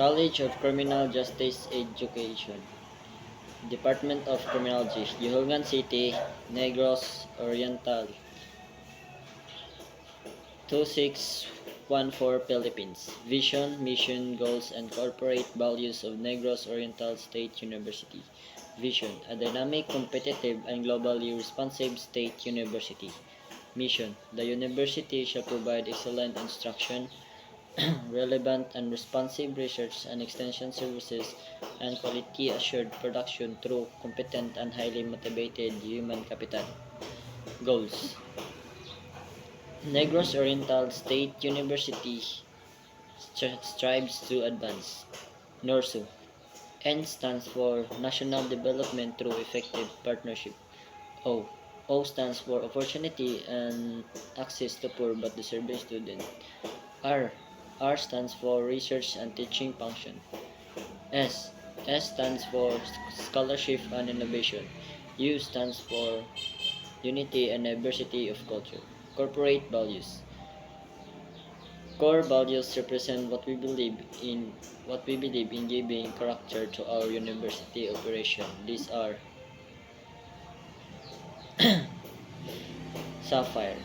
College of Criminal Justice Education, Department of Criminology, Juhugan City, Negros Oriental, 2614 Philippines. Vision, mission, goals, and corporate values of Negros Oriental State University. Vision, a dynamic, competitive, and globally responsive state university. Mission, the university shall provide excellent instruction, relevant and responsive research and extension services, and quality assured production through competent and highly motivated human capital. Goals: Negros Oriental State University strives to advance. NORSU. N stands for National Development Through Effective Partnership. O. O stands for Opportunity and Access to Poor but Deserving Student. R. R stands for Research and Teaching Function. S. S stands for Scholarship and Innovation. U stands for Unity and Diversity of Culture. Corporate Values. Core values represent what we believe in giving character to our university operation. These are Sapphire.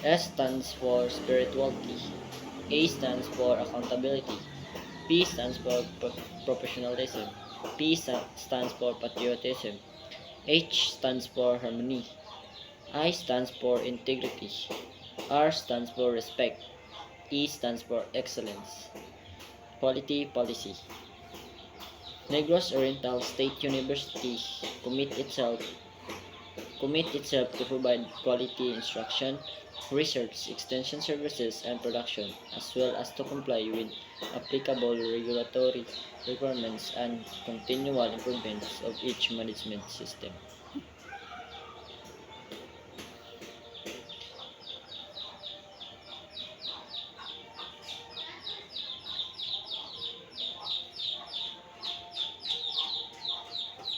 S stands for spirituality. A stands for accountability. P stands for professionalism. P stands for patriotism. H stands for harmony. I stands for integrity. R stands for respect. E stands for excellence. Quality policy. Negros Oriental State University commit itself to provide quality instruction, research, extension services, and production, as well as to comply with applicable regulatory requirements and continual improvements of each management system.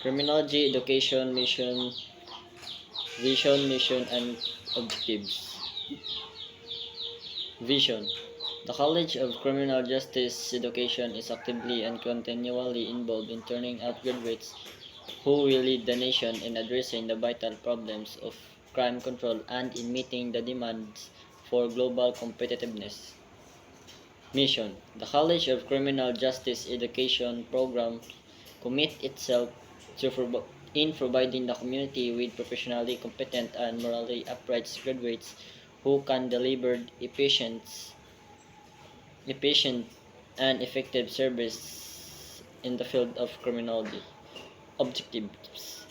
Criminology Education Vision, Mission, and Objectives. Vision. The College of Criminal Justice Education is actively and continually involved in turning out graduates who will lead the nation in addressing the vital problems of crime control and in meeting the demands for global competitiveness. Mission. The College of Criminal Justice Education program commit itself in providing the community with professionally competent and morally upright graduates who can deliver efficient and effective service in the field of criminology. Objectives.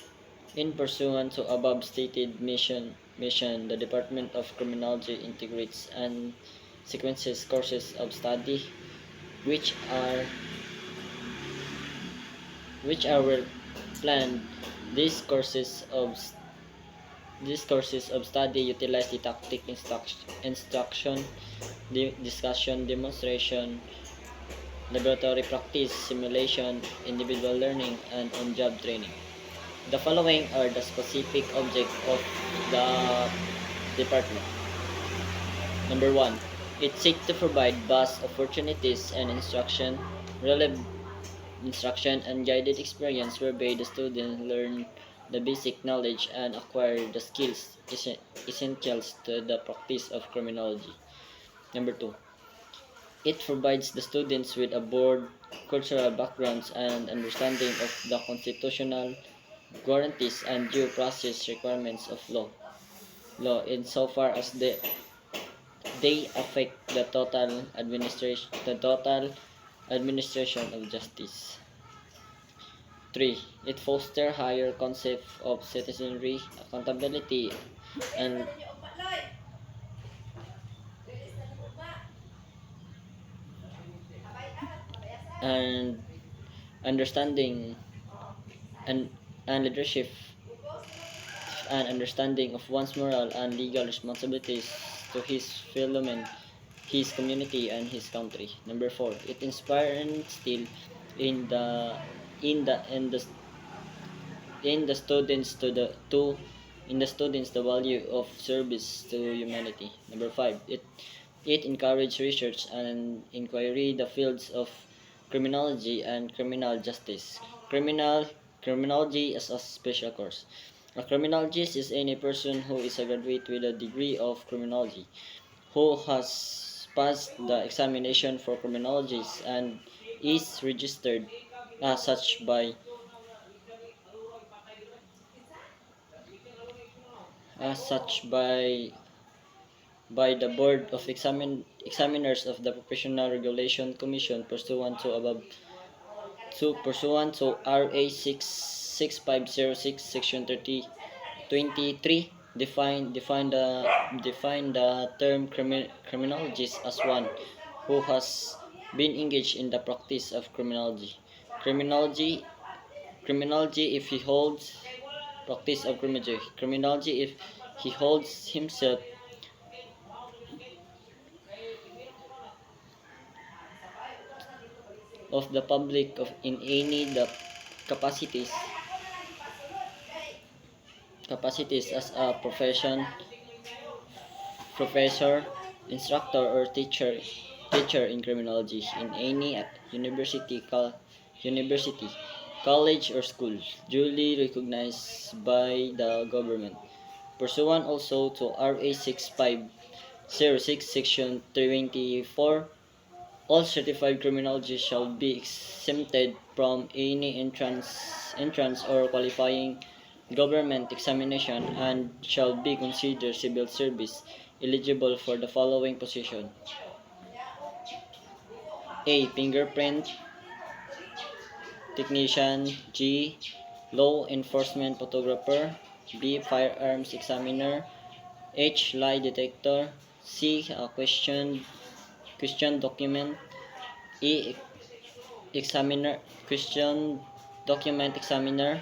In pursuant to above stated mission, the Department of Criminology integrates and sequences courses of study which are well planned. These courses of study utilize didactic instruction, discussion, demonstration, laboratory practice, simulation, individual learning, and on-job training. The following are the specific objects of the department. Number 1. It seeks to provide vast opportunities and instruction and guided experience whereby the students learn the basic knowledge and acquire the skills essentials to the practice of criminology. Number 2. It provides the students with a broad cultural backgrounds and understanding of the constitutional guarantees and due process requirements of law insofar as they affect the total administration of justice. 3. It fosters higher concept of citizenry, accountability, and and understanding and, and leadership and understanding of one's moral and legal responsibilities to his fellow men, his community, and his country. Number 4. It inspires and instills in the in the in the in the students the value of service to humanity. Number 5. It encourages research and inquiry the fields of criminology, and criminal justice. Criminology is a special course. A criminologist is any person who is a graduate with a degree of criminology, who has passed the examination for criminologists and is registered as such by the Board of Examiners of the Professional Regulation Commission pursuant to RA 6506 Section 23 define the term criminologist as one who has been engaged in the practice of criminology. Criminology criminology if he holds practice of criminology if he holds himself of the public of in any the capacities as a professor, instructor, or teacher in criminology in any university, college, or school duly recognized by the government. Pursuant also to RA 6506 Section 24, all certified criminologists shall be exempted from any entrance or qualifying government examination and shall be considered civil service eligible for the following position: A. Fingerprint technician. G. Law enforcement photographer. B. Firearms examiner. H. Lie detector. C. Question document. E. Examiner question document examiner.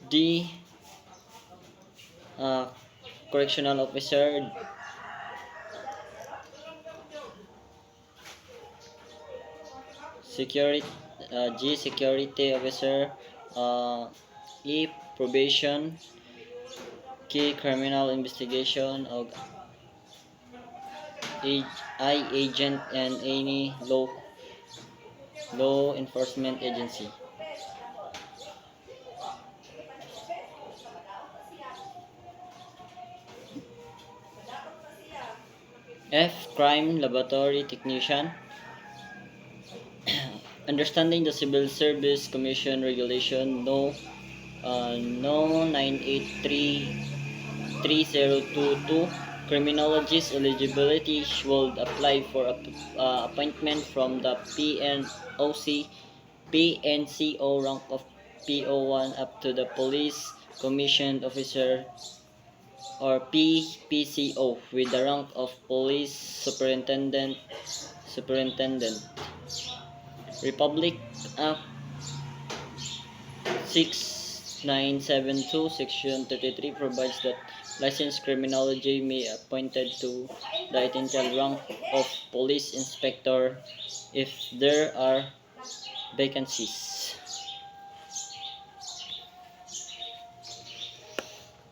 D. uh, Correctional officer. Security G. Security officer. E. Probation. K. Criminal investigation. I. Agent and any law enforcement agency. F. Crime laboratory technician. Understanding the Civil Service Commission Regulation No. 983-3022, criminologist eligibility should apply for appointment from the PNCO rank of PO1 up to the Police Commissioned Officer or PPCO with the rank of Police Superintendent. Republic Act 6972 Section 33 provides that licensed criminology may be appointed to the identical rank of police inspector if there are vacancies.